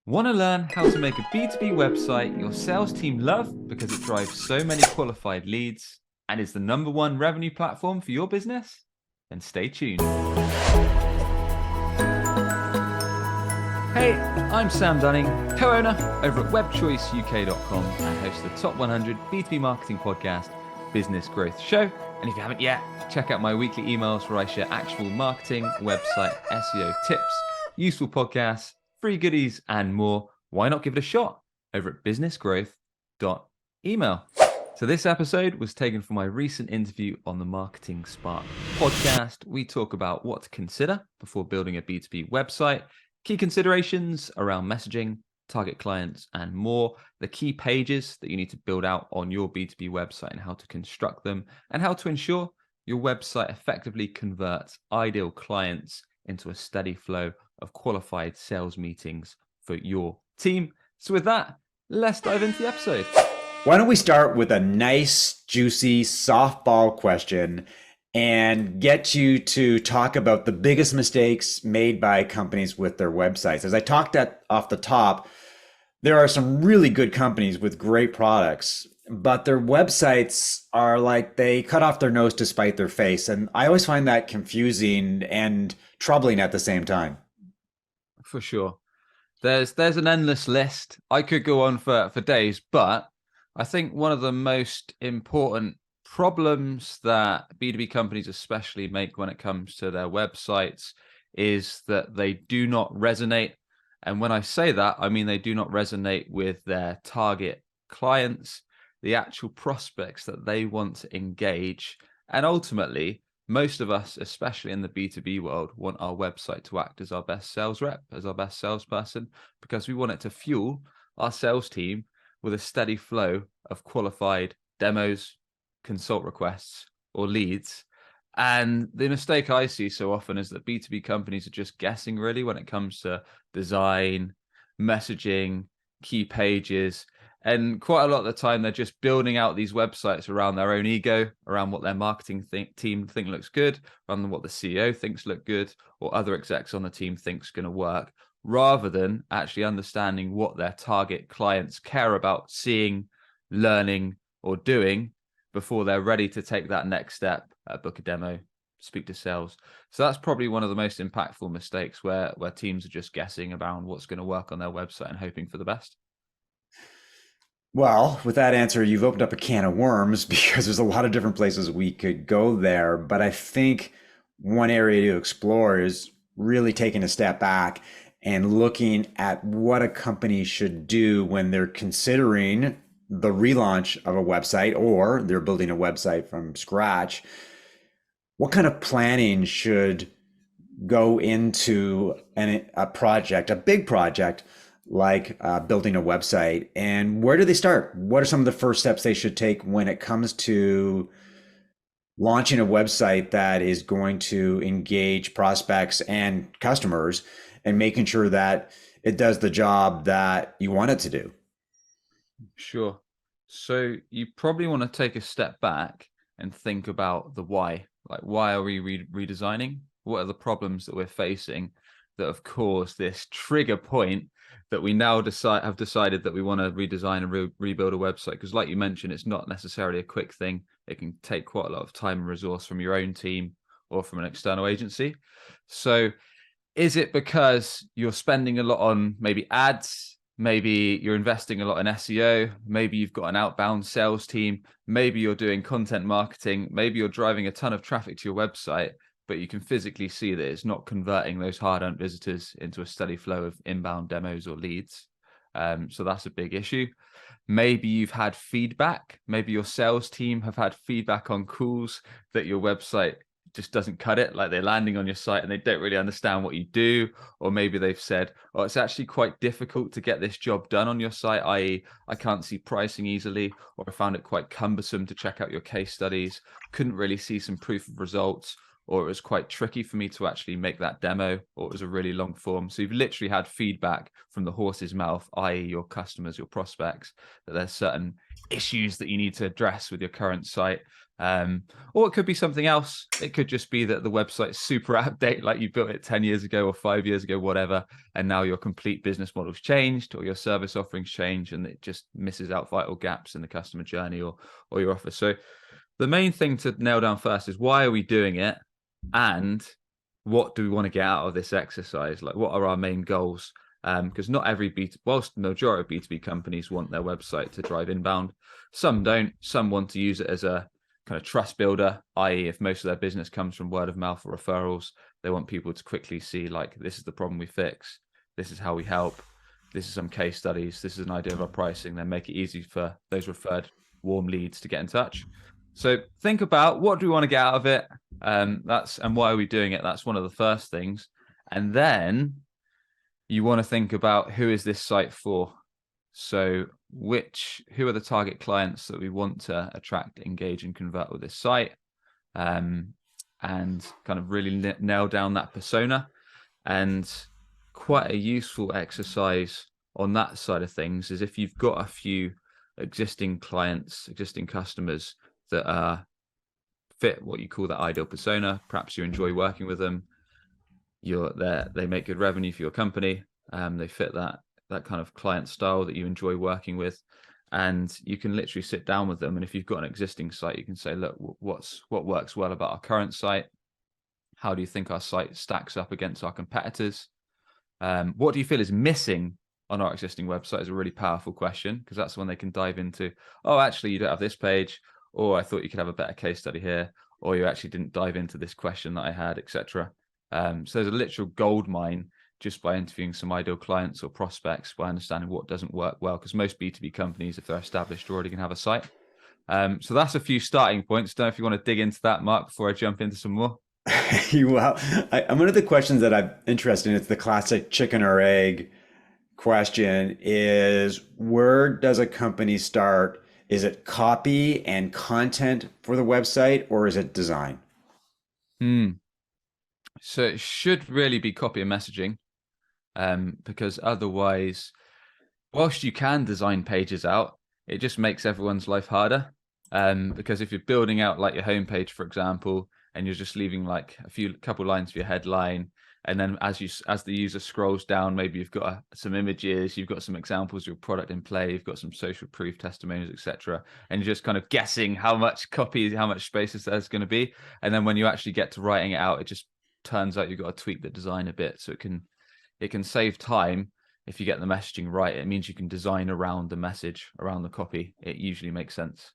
Want to learn how to make a B2B website your sales team love because it drives so many qualified leads and is the #1 revenue platform for your business? Then stay tuned. Hey, I'm Sam Dunning, co-owner over at webchoiceuk.com and host the top 100 B2B marketing podcast, Business Growth Show. And if you haven't yet, check out my weekly emails where I share actual marketing, website, SEO tips, useful podcasts, free goodies, and more. Why not give it a shot over at businessgrowth.email. So this episode was taken from my recent interview on the Marketing Spark podcast. We talk about what to consider before building a B2B website, key considerations around messaging, target clients, and more, the key pages that you need to build out on your B2B website and how to construct them, and how to ensure your website effectively converts ideal clients into a steady flow of qualified sales meetings for your team. So with that, let's dive into the episode. Why don't we start with a nice, juicy softball question and get you to talk about the biggest mistakes made by companies with their websites. As I talked off the top, there are some really good companies with great products, but their websites are like they cut off their nose to spite their face. And I always find that confusing and troubling at the same time. For sure. There's an endless list. I could go on for days, but I think one of the most important problems that B2B companies especially make when it comes to their websites is that they do not resonate. And when I say that, I mean they do not resonate with their target clients, the actual prospects that they want to engage. And ultimately, most of us, especially in the B2B world, want our website to act as our best sales rep, as our best salesperson, because we want it to fuel our sales team with a steady flow of qualified demos, consult requests, or leads. And the mistake I see so often is that B2B companies are just guessing really when it comes to design, messaging, key pages. And quite a lot of the time, they're just building out these websites around their own ego, around what their marketing team think looks good, around what the CEO thinks look good, or other execs on the team think's going to work, rather than actually understanding what their target clients care about seeing, learning, or doing before they're ready to take that next step, book a demo, speak to sales. So that's probably one of the most impactful mistakes where teams are just guessing about what's going to work on their website and hoping for the best. Well, with that answer, you've opened up a can of worms because there's a lot of different places we could go there. But I think one area to explore is really taking a step back and looking at what a company should do when they're considering the relaunch of a website or they're building a website from scratch. What kind of planning should go into a project, a big project like building a website, and where do they start? What are some of the first steps they should take when it comes to launching a website that is going to engage prospects and customers and making sure that it does the job that you want it to do? Sure. So you probably want to take a step back and think about the why. Like, why are we redesigning? What are the problems that we're facing that have caused this trigger point that we now have decided that we want to redesign and rebuild a website? Because like you mentioned, it's not necessarily a quick thing. It can take quite a lot of time and resource from your own team or from an external agency. So is it because you're spending a lot on maybe ads? Maybe you're investing a lot in SEO. Maybe you've got an outbound sales team. Maybe you're doing content marketing. Maybe you're driving a ton of traffic to your website, but you can physically see that it's not converting those hard-earned visitors into a steady flow of inbound demos or leads. So that's a big issue. Maybe you've had feedback. Maybe your sales team have had feedback on calls that your website just doesn't cut it, like they're landing on your site and they don't really understand what you do. Or maybe they've said, oh, it's actually quite difficult to get this job done on your site, i.e. I can't see pricing easily, or I found it quite cumbersome to check out your case studies, couldn't really see some proof of results, or it was quite tricky for me to actually make that demo, or it was a really long form. So you've literally had feedback from the horse's mouth, i.e. your customers, your prospects, that there's certain issues that you need to address with your current site. Or it could be something else. It could just be that the website's super out of date, like you built it 10 years ago or 5 years ago, whatever, and now your complete business model's changed or your service offerings change, and it just misses out vital gaps in the customer journey or your offer. So the main thing to nail down first is, why are we doing it, and what do we want to get out of this exercise? Like, what are our main goals? Because not every whilst the majority of B2B companies want their website to drive inbound, some don't. Some want to use it as a kind of trust builder, i.e., if most of their business comes from word of mouth or referrals, they want people to quickly see, like, this is the problem we fix, this is how we help, this is some case studies, this is an idea of our pricing, then make it easy for those referred warm leads to get in touch. So think about, what do we want to get out of it, and why are we doing it? That's one of the first things. And then you want to think about, who is this site for? So who are the target clients that we want to attract, engage, and convert with this site? And kind of really nail down that persona. And quite a useful exercise on that side of things is, if you've got a few existing clients, existing customers that fit what you call that ideal persona, perhaps you enjoy working with them, they make good revenue for your company, they fit that kind of client style that you enjoy working with, and you can literally sit down with them. And if you've got an existing site, you can say, look, what works well about our current site? How do you think our site stacks up against our competitors? What do you feel is missing on our existing website? Is a really powerful question, because that's when they can dive into, oh, actually, you don't have this page, or I thought you could have a better case study here, or you actually didn't dive into this question that I had, etc. So there's a literal gold mine just by interviewing some ideal clients or prospects, by understanding what doesn't work well, because most B2B companies, if they're established, already can have a site. So that's a few starting points. Don't know if you want to dig into that, Mark, before I jump into some more. Well, one of the questions that I'm interested in, it's the classic chicken or egg question, is, where does a company start? Is it copy and content for the website, or is it design? So it should really be copy and messaging, because otherwise, whilst you can design pages out, it just makes everyone's life harder. Because if you're building out like your homepage, for example, and you're just leaving like couple lines for your headline, and then as the user scrolls down, maybe you've got some images, you've got some examples of your product in play, you've got some social proof, testimonials, etc., and you're just kind of guessing how much space there's going to be. And then when you actually get to writing it out, it just turns out you've got to tweak the design a bit, so it can save time. If you get the messaging right, it means you can design around the message, around the copy. It usually makes sense.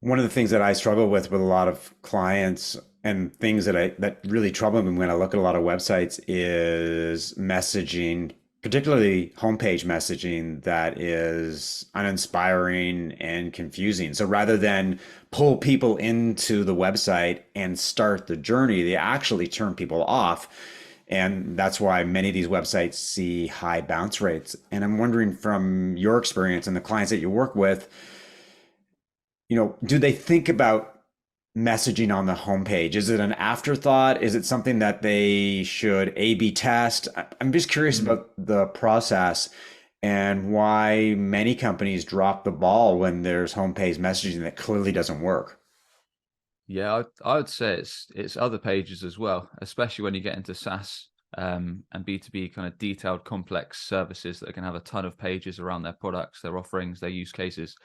One of the things that I struggle with a lot of clients, and things that really trouble me when I look at a lot of websites, is messaging, particularly homepage messaging, that is uninspiring and confusing. So rather than pull people into the website and start the journey, they actually turn people off. And that's why many of these websites see high bounce rates. And I'm wondering, from your experience and the clients that you work with, do they think about messaging on the homepage? Is it an afterthought? Is it something that they should A/B test? I'm just curious about the process, and why many companies drop the ball when there's homepage messaging that clearly doesn't work. Yeah, I would say it's other pages as well, especially when you get into SaaS and B2B kind of detailed, complex services that can have a ton of pages around their products, their offerings, their use cases.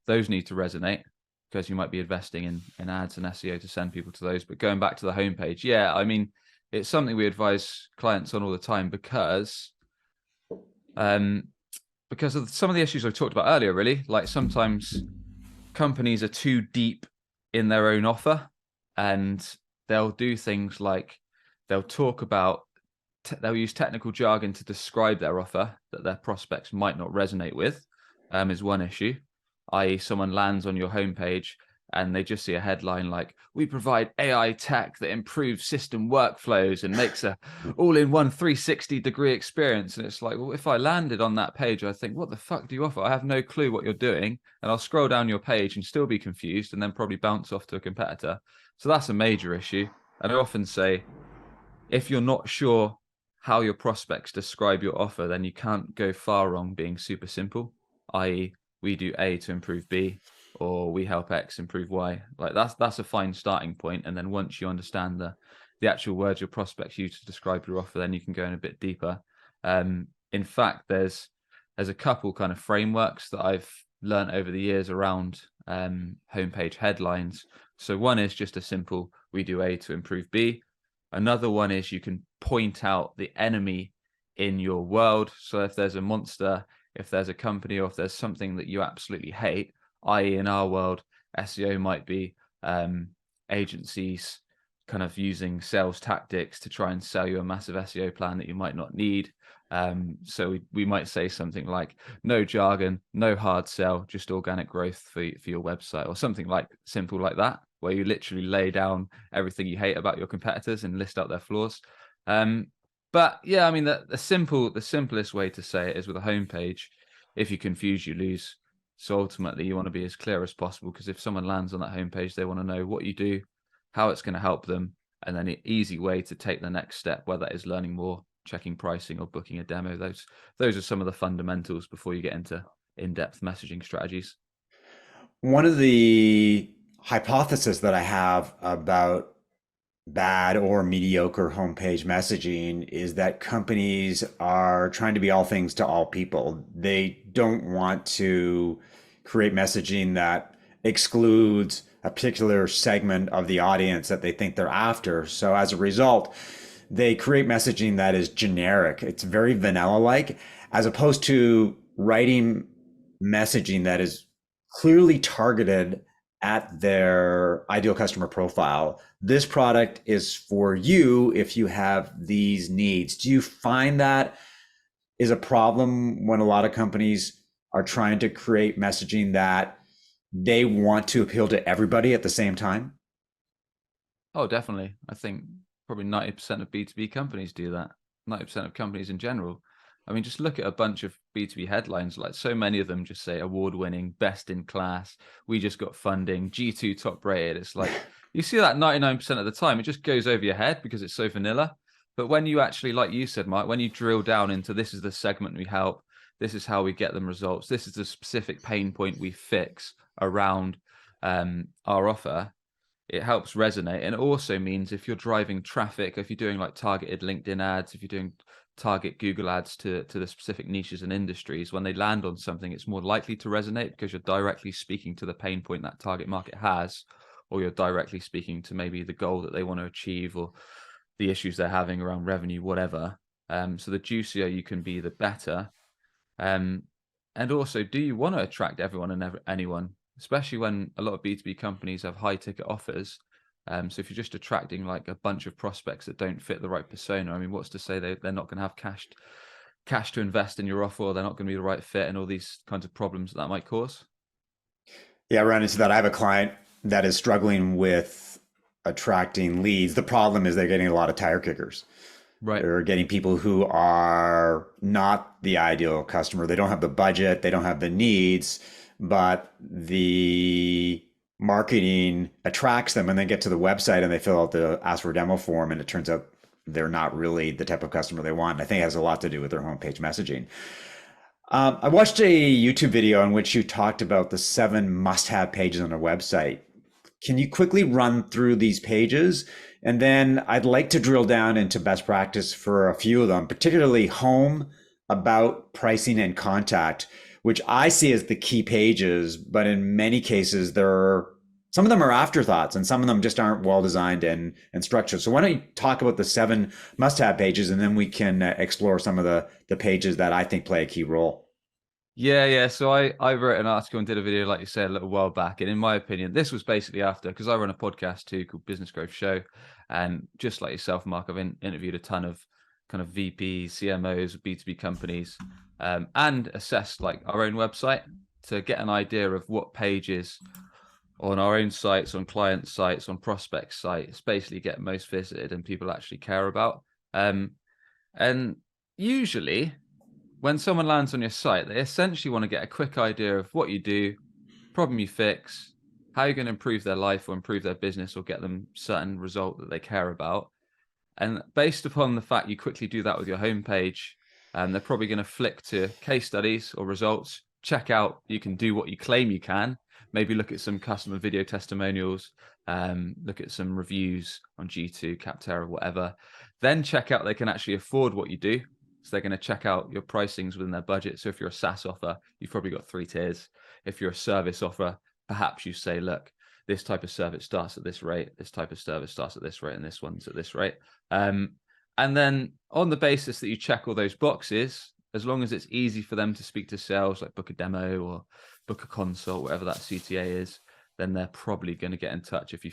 Those need to resonate, because you might be investing in ads and SEO to send people to those. But going back to the homepage, yeah, I mean, it's something we advise clients on all the time, because of some of the issues I talked about earlier, really. Like, sometimes companies are too deep in their own offer, and they'll do things like they'll talk about they'll use technical jargon to describe their offer that their prospects might not resonate with. Is one issue, i.e., someone lands on your homepage and they just see a headline like, we provide AI tech that improves system workflows and makes a all-in-one 360-degree experience. And it's like, well, if I landed on that page, I think, what the fuck do you offer? I have no clue what you're doing. And I'll scroll down your page and still be confused, and then probably bounce off to a competitor. So that's a major issue. And I often say, if you're not sure how your prospects describe your offer, then you can't go far wrong being super simple, i.e., we do A to improve B, or we help X improve Y. Like that's a fine starting point. And then once you understand the actual words your prospects use to describe your offer, then you can go in a bit deeper. In fact, there's a couple kind of frameworks that I've learned over the years around homepage headlines. So one is just a simple, we do A to improve B. Another one is you can point out the enemy in your world. So if there's a monster, if there's a company, or if there's something that you absolutely hate, i.e. in our world, SEO might be agencies kind of using sales tactics to try and sell you a massive SEO plan that you might not need. So we might say something like, no jargon, no hard sell, just organic growth for your website, or something like simple like that, where you literally lay down everything you hate about your competitors and list out their flaws. But yeah, I mean, the simplest way to say it is with a homepage. If you confuse, you lose. So ultimately, you want to be as clear as possible, because if someone lands on that homepage, they want to know what you do, how it's going to help them, and then an easy way to take the next step, whether that is learning more, checking pricing, or booking a demo. Those are some of the fundamentals before you get into in-depth messaging strategies. One of the hypotheses that I have about bad or mediocre homepage messaging is that companies are trying to be all things to all people. They don't want to create messaging that excludes a particular segment of the audience that they think they're after. So as a result, they create messaging that is generic. It's very vanilla-like, as opposed to writing messaging that is clearly targeted at their ideal customer profile. This product is for you if you have these needs. Do you find that is a problem when a lot of companies are trying to create messaging that they want to appeal to everybody at the same time? Oh, definitely. I think probably 90% of B2B companies do that. 90% of companies in general. I mean, just look at a bunch of B2B headlines. Like, so many of them just say award-winning, best in class, we just got funding, G2 top rated. It's like, you see that 99% of the time, it just goes over your head because it's so vanilla. But when you actually, like you said, Mark, when you drill down into, this is the segment we help, this is how we get them results, this is the specific pain point we fix around our offer, it helps resonate. And it also means if you're driving traffic, if you're doing like targeted LinkedIn ads, if you're doing target Google ads to the specific niches and industries, when they land on something, it's more likely to resonate because you're directly speaking to the pain point that target market has, or you're directly speaking to maybe the goal that they want to achieve, or the issues they're having around revenue, whatever. So the juicier you can be, the better. And also, do you want to attract everyone and anyone, especially when a lot of B2B companies have high ticket offers? So if you're just attracting like a bunch of prospects that don't fit the right persona, I mean, what's to say they're not going to have cash to invest in your offer, or they're not going to be the right fit, and all these kinds of problems that might cause? Yeah, I run into that. I have a client that is struggling with attracting leads. The problem is they're getting a lot of tire kickers. Right. They're getting people who are not the ideal customer. They don't have the budget, they don't have the needs, but the marketing attracts them, and they get to the website and they fill out the ask for a demo form, and it turns out they're not really the type of customer they want. And I think it has a lot to do with their homepage messaging. I watched a YouTube video in which you talked about the 7 must-have pages on a website. Can you quickly run through these pages? And then I'd like to drill down into best practice for a few of them, particularly home, about, pricing, and contact, which I see as the key pages, but in many cases, some of them are afterthoughts and some of them just aren't well designed and structured. So why don't you talk about the 7 must-have pages, and then we can explore some of the pages that I think play a key role. Yeah. So I wrote an article and did a video, like you said, a little while back. And in my opinion, this was basically after, because I run a podcast too called Business Growth Show. And just like yourself, Mark, I've interviewed a ton of kind of VPs, CMOs, B2B companies, and assessed like our own website to get an idea of what pages on our own sites, on client sites, on prospect sites, basically get most visited and people actually care about. And usually, when someone lands on your site, they essentially want to get a quick idea of what you do, problem you fix, how you're going to improve their life or improve their business or get them certain result that they care about. And based upon the fact you quickly do that with your homepage, they're probably going to flick to case studies or results, check out, you can do what you claim you can. Maybe look at some customer video testimonials, look at some reviews on G2, Capterra, whatever. Then check out they can actually afford what you do. So they're going to check out your pricings within their budget. So if you're a SaaS offer, you've probably got 3 tiers. If you're a service offer, perhaps you say, look, this type of service starts at this rate, this type of service starts at this rate, and this one's at this rate. And then on the basis that you check all those boxes, as long as it's easy for them to speak to sales, like book a demo or book a consult, whatever that CTA is, then they're probably going to get in touch if you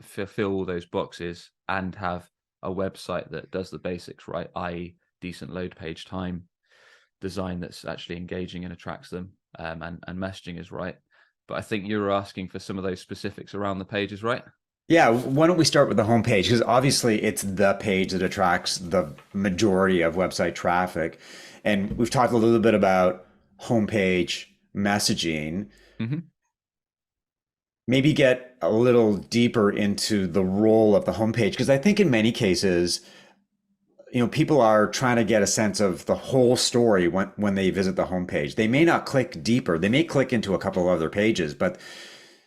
fulfill all those boxes and have a website that does the basics right, i.e. decent load page time, design that's actually engaging and attracts them, and messaging is right. But I think you were asking for some of those specifics around the pages, right? Yeah, why don't we start with the homepage? Because obviously it's the page that attracts the majority of website traffic. And we've talked a little bit about homepage messaging. Mm-hmm. Maybe get a little deeper into the role of the homepage, because I think in many cases, people are trying to get a sense of the whole story when they visit the homepage. They may not click deeper. They may click into a couple of other pages, but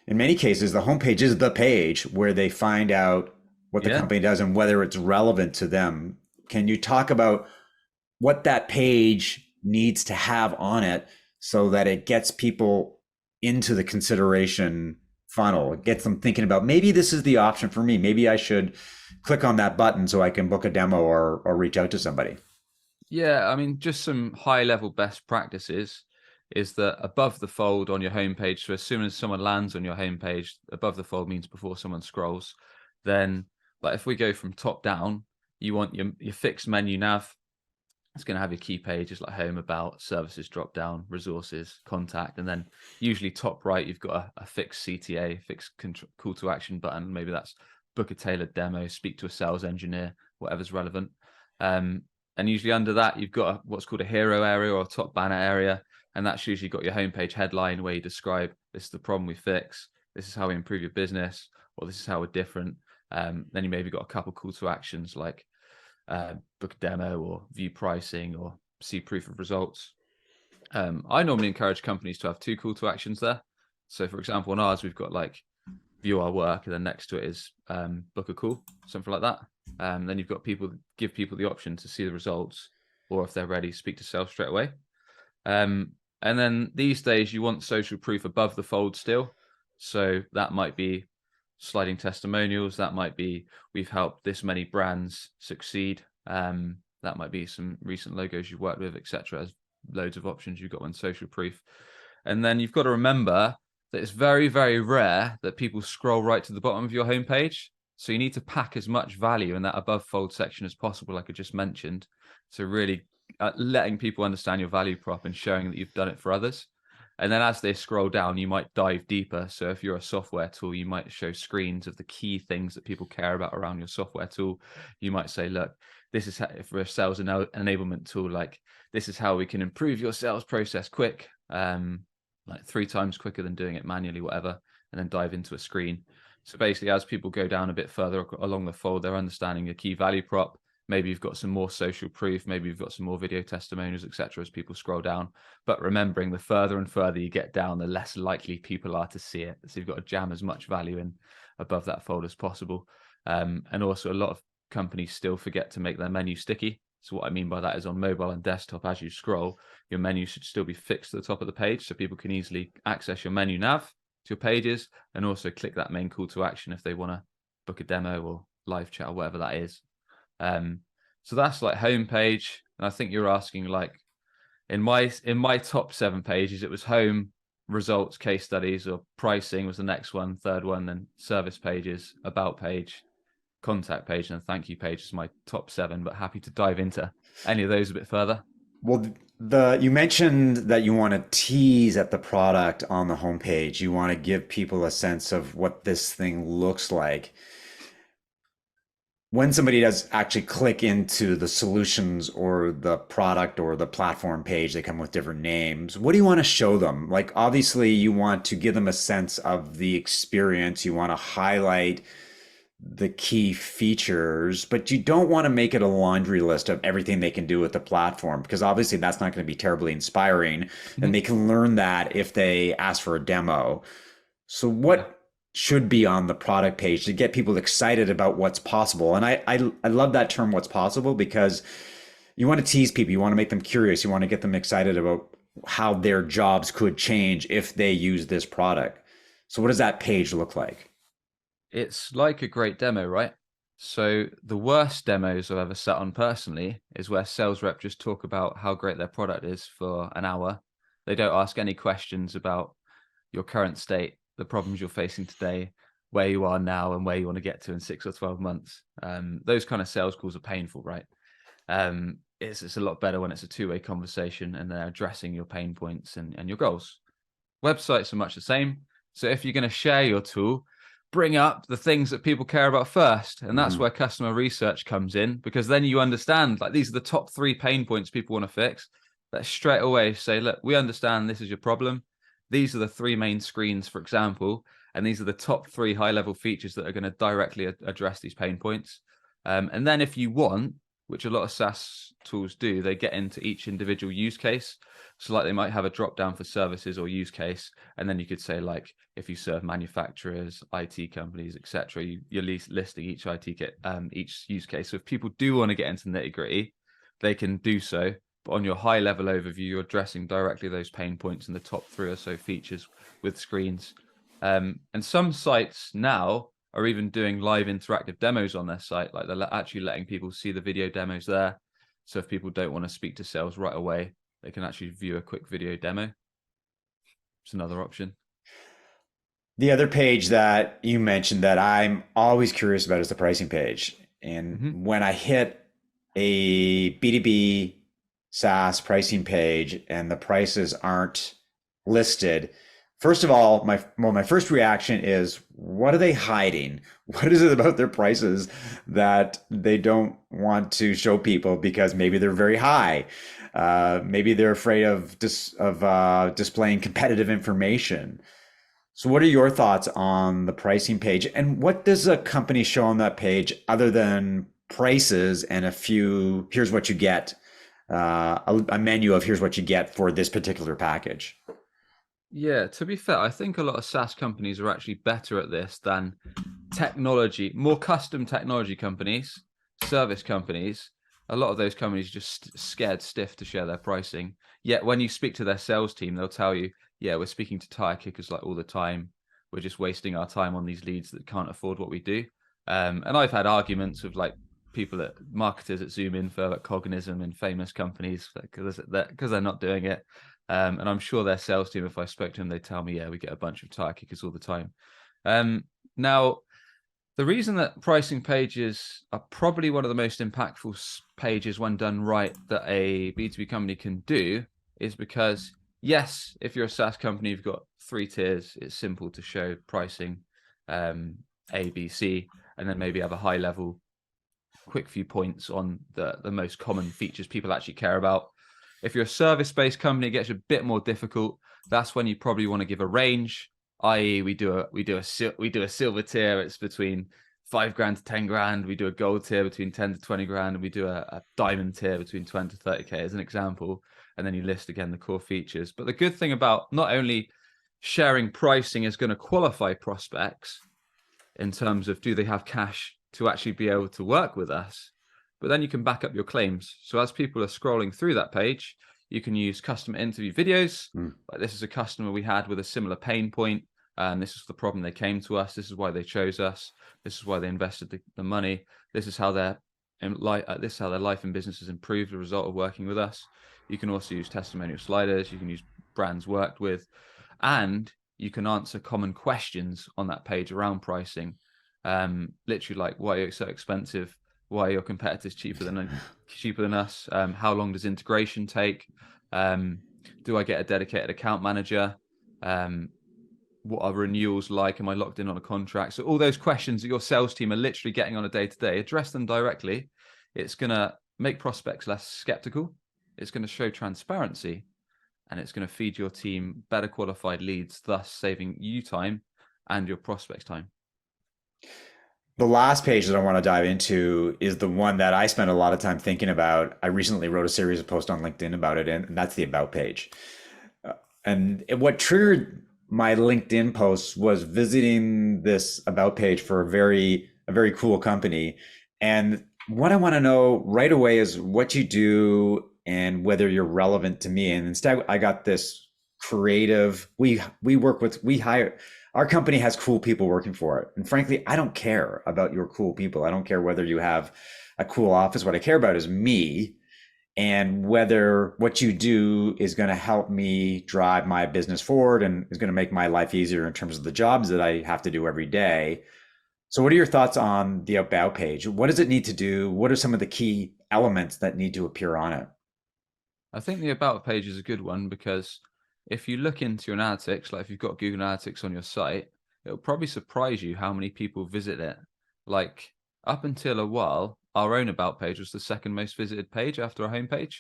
in many cases, the homepage is the page where they find out what the company does and whether it's relevant to them. Can you talk about what that page needs to have on it so that it gets people into the consideration funnel? It gets them thinking about, maybe this is the option for me. Maybe I should click on that button so I can book a demo or reach out to somebody. Yeah, I mean, just some high level best practices is that above the fold on your homepage, so as soon as someone lands on your homepage, above the fold means before someone scrolls, then like if we go from top down, you want your fixed menu nav. It's going to have your key pages like home, about, services, drop down, resources, contact, and then usually top right, you've got a fixed CTA, fixed call to action button. Maybe that's book a tailored demo, speak to a sales engineer, whatever's relevant. And usually under that, you've got what's called a hero area or a top banner area. And that's usually got your homepage headline where you describe, this is the problem we fix, this is how we improve your business, or this is how we're different. Then you maybe got a couple call to actions like book a demo or view pricing or see proof of results. I normally encourage companies to have 2 call to actions there. So for example, on ours, we've got like view our work, and then next to it is book a call, something like that. Then you've got give people the option to see the results, or if they're ready, speak to sales straight away. And then these days you want social proof above the fold still. So that might be sliding testimonials. That might be, we've helped this many brands succeed. That might be some recent logos you've worked with, etc. There's loads of options you've got on social proof. And then you've got to remember that it's very, very rare that people scroll right to the bottom of your homepage. So you need to pack as much value in that above fold section as possible, like I just mentioned, to really letting people understand your value prop and showing that you've done it for others. And then as they scroll down, you might dive deeper. So if you're a software tool, you might show screens of the key things that people care about around your software tool. You might say, look, this is how, if we're a sales enablement tool, like this is how we can improve your sales process quick, like 3 times quicker than doing it manually, whatever, and then dive into a screen. So basically, as people go down a bit further along the fold, they're understanding your key value prop. Maybe you've got some more social proof, maybe you've got some more video testimonials, etc. as people scroll down. But remembering the further and further you get down, the less likely people are to see it. So you've got to jam as much value in above that fold as possible. And also a lot of companies still forget to make their menu sticky. So what I mean by that is on mobile and desktop, as you scroll, your menu should still be fixed to the top of the page so people can easily access your menu nav to your pages and also click that main call to action if they want to book a demo or live chat or whatever that is. So that's like homepage. And I think you're asking, like, in my top 7 pages, it was home, results, case studies, or pricing was the next one, third one, then service pages, about page, contact page, and thank you page is my top 7, but happy to dive into any of those a bit further. Well, you mentioned that you want to tease at the product on the homepage. You want to give people a sense of what this thing looks like. When somebody does actually click into the solutions or the product or the platform page, they come with different names. What do you want to show them? Like, obviously, you want to give them a sense of the experience. You want to highlight the key features, but you don't want to make it a laundry list of everything they can do with the platform because obviously that's not going to be terribly inspiring. And Mhm. they can learn that if they ask for a demo. So, Yeah. what should be on the product page to get people excited about what's possible? And I love that term, what's possible, because you want to tease people, you want to make them curious, you want to get them excited about how their jobs could change if they use this product. So, what does that page look like? It's like a great demo, right? So the worst demos I've ever sat on personally is where sales rep just talk about how great their product is for an hour. They don't ask any questions about your current state, the problems you're facing today, where you are now, and where you want to get to in 6 or 12 months. Those kind of sales calls are painful, right? It's a lot better when it's a two-way conversation and they're addressing your pain points and your goals. Websites are much the same. So if you're going to share your tool, bring up the things that people care about first. And that's Mm-hmm. where customer research comes in, because then you understand, like, these are the top 3 pain points people want to fix. Let's straight away say, look, we understand this is your problem. These are the 3 main screens, for example, and these are the top 3 high-level features that are going to directly address these pain points. And then if you want, which a lot of SaaS tools do, they get into each individual use case. So like they might have a drop down for services or use case, and then you could say, like, if you serve manufacturers, IT companies, etc., you're listing each each use case. So if people do want to get into nitty gritty, they can do so. But on your high level overview, you're addressing directly those pain points in the top 3 or so features with screens. And some sites now are even doing live interactive demos on their site. Like, they're actually letting people see the video demos there. So if people don't want to speak to sales right away, they can actually view a quick video demo. It's another option. The other page that you mentioned that I'm always curious about is the pricing page. And Mm-hmm. when I hit a B2B SaaS pricing page and the prices aren't listed, first of all, my first reaction is, what are they hiding? What is it about their prices that they don't want to show people because maybe they're very high? Maybe they're afraid of displaying competitive information. So, what are your thoughts on the pricing page? And what does a company show on that page other than prices and a few, here's what you get, a menu of here's what you get for this particular package? Yeah, to be fair, I think a lot of SaaS companies are actually better at this than more custom technology companies, service companies. A lot of those companies are just scared stiff to share their pricing. Yet when you speak to their sales team, they'll tell you, yeah, we're speaking to tire kickers like all the time. We're just wasting our time on these leads that can't afford what we do. And I've had arguments with, like, marketers at Zoom Info, at Cognism, and famous companies because they're not doing it. And I'm sure their sales team, if I spoke to them, they'd tell me, yeah, we get a bunch of tire kickers all the time. Now, the reason that pricing pages are probably one of the most impactful pages when done right that a B2B company can do is because, yes, if you're a SaaS company, you've got 3 tiers. It's simple to show pricing, A, B, C, and then maybe have a high level, quick few points on the most common features people actually care about. If you're a service-based company, it gets a bit more difficult. That's when you probably want to give a range, i.e., we do a silver tier. It's between $5,000 to $10,000. We do a gold tier between 10 to 20 grand, and we do a diamond tier between 20 to 30K as an example. And then you list again the core features. But the good thing about not only sharing pricing is going to qualify prospects in terms of, do they have cash to actually be able to work with us, but then you can back up your claims. So as people are scrolling through that page, you can use customer interview videos. Like, this is a customer we had with a similar pain point, and this is the problem they came to us. This is why they chose us. This is why they invested the money. This is how their life and business has improved as a result of working with us. You can also use testimonial sliders. You can use brands worked with, and you can answer common questions on that page around pricing. Literally, like, why are you so expensive? Why are your competitors cheaper than us? How long does integration take? Do I get a dedicated account manager? What are renewals like? Am I locked in on a contract? So all those questions that your sales team are literally getting on a day-to-day, address them directly. It's going to make prospects less skeptical. It's going to show transparency, and it's going to feed your team better qualified leads, thus saving you time and your prospects time. The last page that I want to dive into is the one that I spent a lot of time thinking about. I recently wrote a series of posts on LinkedIn about it, and that's the about page. And what triggered my LinkedIn posts was visiting this about page for a very cool company. And what I want to know right away is what you do and whether you're relevant to me. And instead, I got this creative. We hire. Our company has cool people working for it. And frankly, I don't care about your cool people. I don't care whether you have a cool office. What I care about is me and whether what you do is going to help me drive my business forward and is going to make my life easier in terms of the jobs that I have to do every day. So, what are your thoughts on the About page? What does it need to do? What are some of the key elements that need to appear on it? I think the about page is a good one because if you look into your analytics, like if you've got Google Analytics on your site, it'll probably surprise you how many people visit it. Like up until a while, our own about page was the second most visited page after our homepage.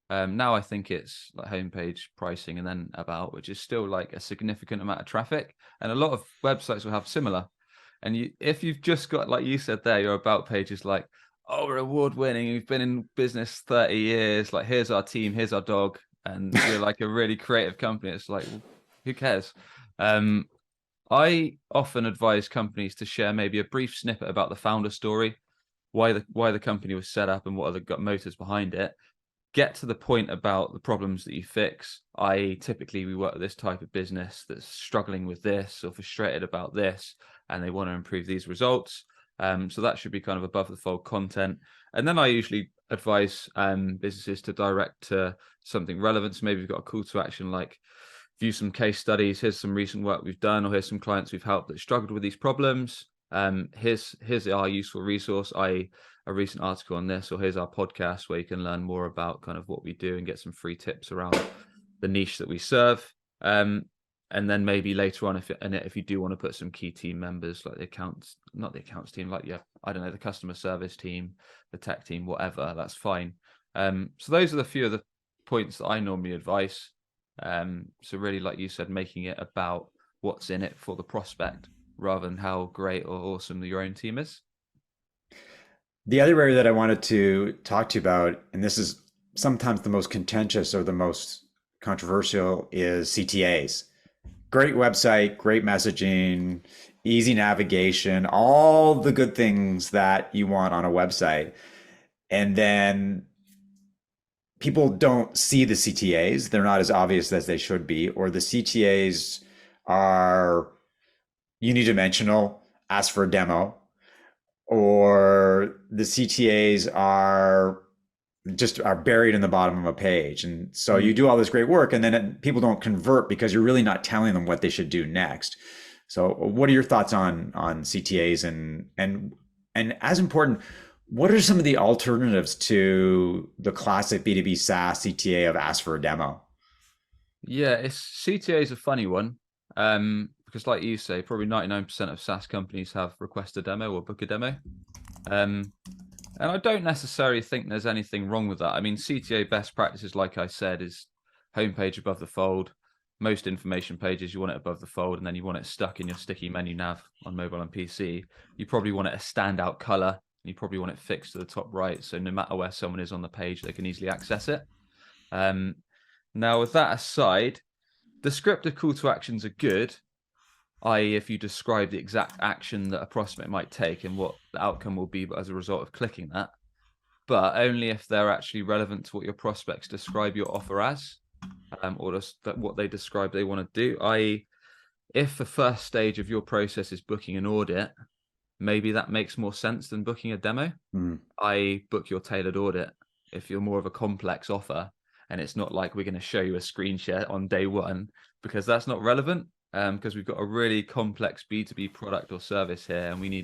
Now I think it's like homepage, pricing, and then about, which is still like a significant amount of traffic. And a lot of websites will have similar. And if you've just got, like you said there, your about page is like, oh, we're award winning, we've been in business 30 years, like here's our team, here's our dog, and you're like a really creative company. It's like, well, who cares? I often advise companies to share maybe a brief snippet about the founder story, why the company was set up and what are the motives behind it. Get to the point about the problems that you fix. Typically we work with this type of business that's struggling with this or frustrated about this, and they want to improve these results. So that should be kind of above the fold content. And then I usually advise businesses to direct to something relevant. So maybe we've got a call to action like view some case studies. Here's some recent work we've done, or here's some clients we've helped that struggled with these problems. Here's our useful resource, a recent article on this, or here's our podcast where you can learn more about kind of what we do and get some free tips around the niche that we serve. And then maybe later on, if you do want to put some key team members like not the accounts team, like, yeah, I don't know, the customer service team, the tech team, whatever, that's fine. So those are the few of the points that I normally advise. So really, like you said, making it about what's in it for the prospect rather than how great or awesome your own team is. The other area that I wanted to talk to you about, and this is sometimes the most contentious or the most controversial, is CTAs. Great website, great messaging, easy navigation, all the good things that you want on a website. And then people don't see the CTAs. They're not as obvious as they should be, or the CTAs are unidimensional, ask for a demo, or the CTAs are buried in the bottom of a page. And so you do all this great work and then people don't convert because you're really not telling them what they should do next. So what are your thoughts on CTAs and as important, what are some of the alternatives to the classic B2B SaaS CTA of ask for a demo? Yeah, CTA is a funny one. Because like you say, probably 99% of SaaS companies have request a demo or book a demo. And I don't necessarily think there's anything wrong with that. I mean, CTA best practices, like I said, is homepage above the fold. Most information pages, you want it above the fold, and then you want it stuck in your sticky menu nav on mobile and PC. You probably want it a standout color. You probably want it fixed to the top right, so no matter where someone is on the page, they can easily access it. Now, with that aside, descriptive call to actions are good, i.e. if you describe the exact action that a prospect might take and what the outcome will be as a result of clicking that, but only if they're actually relevant to what your prospects describe your offer as, or just what they describe they want to do, i.e. if the first stage of your process is booking an audit, maybe that makes more sense than booking a demo. I book your tailored audit if you're more of a complex offer and it's not like we're going to show you a screen share on day one, because that's not relevant. Because we've got a really complex B2B product or service here, and we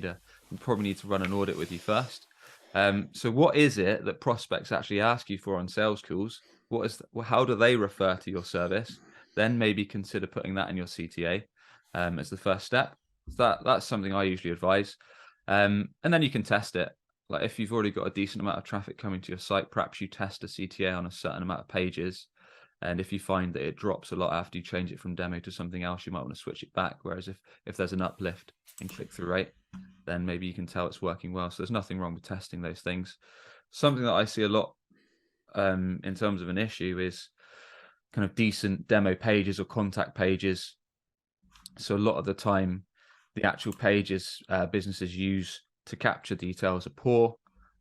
probably need to run an audit with you first. So what is it that prospects actually ask you for on sales calls? How do they refer to your service? Then maybe consider putting that in your CTA as the first step. That's something I usually advise. And then you can test it. Like if you've already got a decent amount of traffic coming to your site, perhaps you test a CTA on a certain amount of pages. And if you find that it drops a lot after you change it from demo to something else, you might want to switch it back. Whereas if there's an uplift in click-through rate, then maybe you can tell it's working well. So there's nothing wrong with testing those things. Something that I see a lot in terms of an issue is kind of decent demo pages or contact pages. So a lot of the time, the actual pages businesses use to capture details are poor,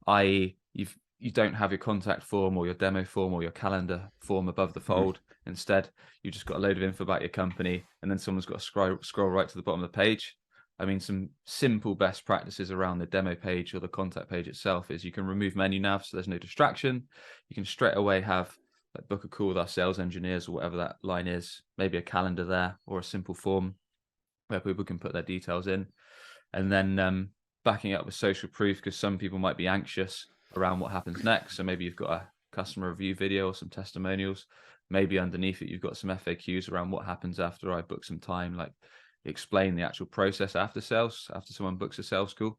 i.e. you don't have your contact form or your demo form or your calendar form above the fold. Instead, you've just got a load of info about your company, and then someone's got to scroll right to the bottom of the page. I mean, some simple best practices around the demo page or the contact page itself is you can remove menu nav so there's no distraction. You can straight away have like book a call with our sales engineers or whatever that line is, maybe a calendar there or a simple form where people can put their details in. And then backing up with social proof, because some people might be anxious around what happens next. So maybe you've got a customer review video or some testimonials. Maybe underneath it, you've got some FAQs around what happens after I book some time, like explain the actual process after sales, after someone books a sales call.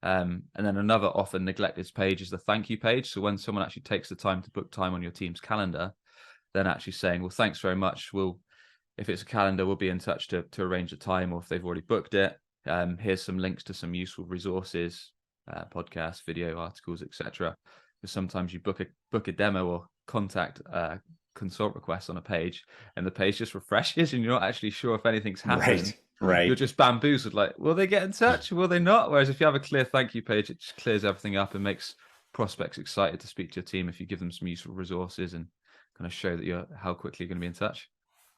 And then another often neglected page is the thank you page. So when someone actually takes the time to book time on your team's calendar, then actually saying, well, thanks very much. If it's a calendar, we'll be in touch to arrange a time, or if they've already booked it, here's some links to some useful resources, podcasts, video articles, etc. Because sometimes you book a demo or contact consult request on a page, and the page just refreshes, and you're not actually sure if anything's happened. Right. You're just bamboozled. Like, will they get in touch? Will they not? Whereas if you have a clear thank you page, it just clears everything up and makes prospects excited to speak to your team if you give them some useful resources and kind of show that how quickly you're going to be in touch.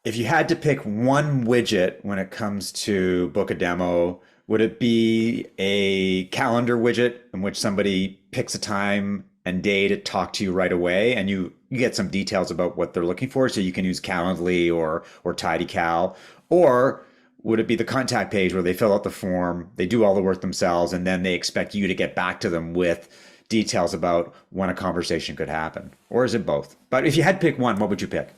If you had to pick one widget when it comes to book a demo, would it be a calendar widget in which somebody picks a time and day to talk to you right away, and you get some details about what they're looking for, so you can use Calendly or TidyCal? Or would it be the contact page where they fill out the form, they do all the work themselves, and then they expect you to get back to them with details about when a conversation could happen? Or is it both? But if you had to pick one, what would you pick?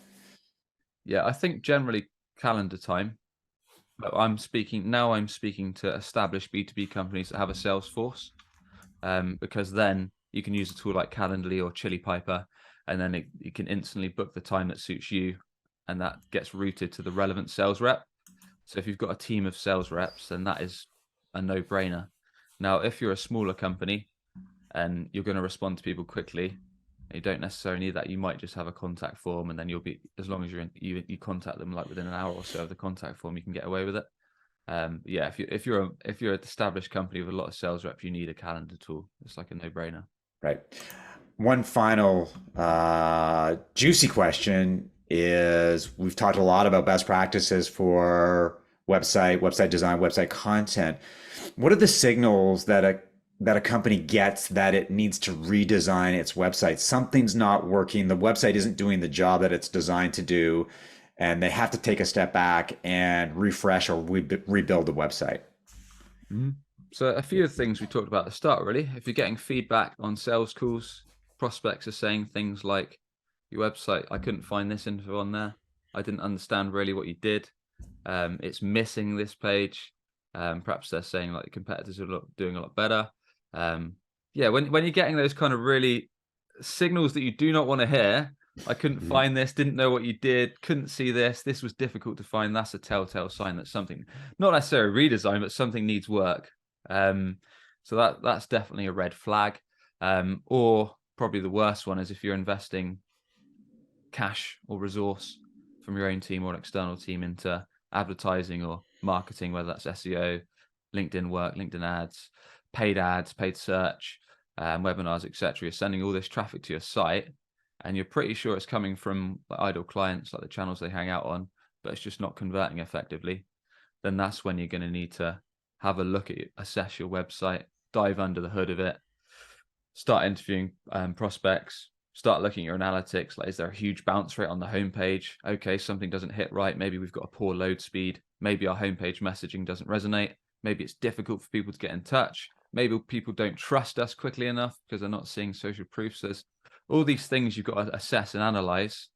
Yeah, I think generally calendar time. But I'm speaking to established B2B companies that have a sales force, because then you can use a tool like Calendly or Chili Piper, and then you can instantly book the time that suits you, and that gets routed to the relevant sales rep. So if you've got a team of sales reps, then that is a no-brainer. Now, if you're a smaller company and you're going to respond to people quickly, you don't necessarily need that. You might just have a contact form, and then you'll be, as long as you contact them like within an hour or so of the contact form, you can get away with it. Yeah, if you're an established company with a lot of sales reps, you need a calendar tool. It's like a no-brainer. Right. One final juicy question is, we've talked a lot about best practices for website design, website content. What are the signals that a company gets that it needs to redesign its website? Something's not working. The website isn't doing the job that it's designed to do, and they have to take a step back and refresh or rebuild the website. Mm-hmm. So a few of the things we talked about at the start, really. If you're getting feedback on sales calls, prospects are saying things like, your website, I couldn't find this info on there. I didn't understand really what you did. It's missing this page. Perhaps they're saying like the competitors are doing a lot better. Yeah, when you're getting those kind of really signals that you do not want to hear, I couldn't find this, didn't know what you did, couldn't see this was difficult to find, that's a telltale sign that something, not necessarily redesign, but something needs work. So that's definitely a red flag. Or probably the worst one is if you're investing cash or resource from your own team or an external team into advertising or marketing, whether that's SEO, LinkedIn work, LinkedIn ads, paid search, webinars, etc. You're sending all this traffic to your site, and you're pretty sure it's coming from idle clients, like the channels they hang out on, but it's just not converting effectively. Then that's when you're going to need to have a look at it, assess your website, dive under the hood of it, start interviewing prospects, start looking at your analytics. Like, is there a huge bounce rate on the homepage? Okay, something doesn't hit right. Maybe we've got a poor load speed. Maybe our homepage messaging doesn't resonate. Maybe it's difficult for people to get in touch. Maybe people don't trust us quickly enough because they're not seeing social proof. So there's all these things you've got to assess and analyze,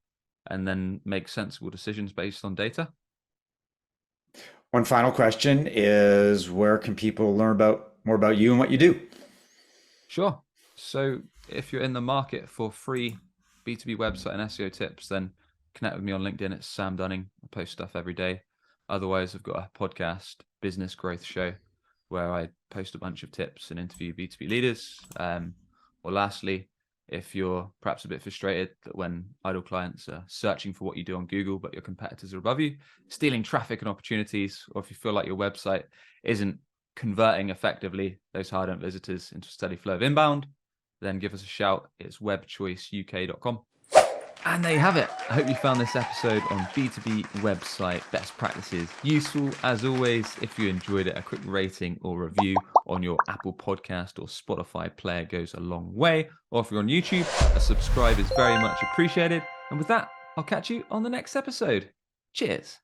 and then make sensible decisions based on data. One final question is, where can people learn more about you and what you do? Sure. So if you're in the market for free B2B website and SEO tips, then connect with me on LinkedIn at Sam Dunning. I post stuff every day. Otherwise, I've got a podcast, Business Growth Show, where I post a bunch of tips and interview B2B leaders. Or lastly, if you're perhaps a bit frustrated that when idle clients are searching for what you do on Google, but your competitors are above you, stealing traffic and opportunities, or if you feel like your website isn't converting effectively those hard-earned visitors into a steady flow of inbound, then give us a shout. It's webchoiceuk.com. And there you have it. I hope you found this episode on B2B website best practices useful. As always, if you enjoyed it, a quick rating or review on your Apple Podcast or Spotify player goes a long way. Or if you're on YouTube, a subscribe is very much appreciated. And with that, I'll catch you on the next episode. Cheers.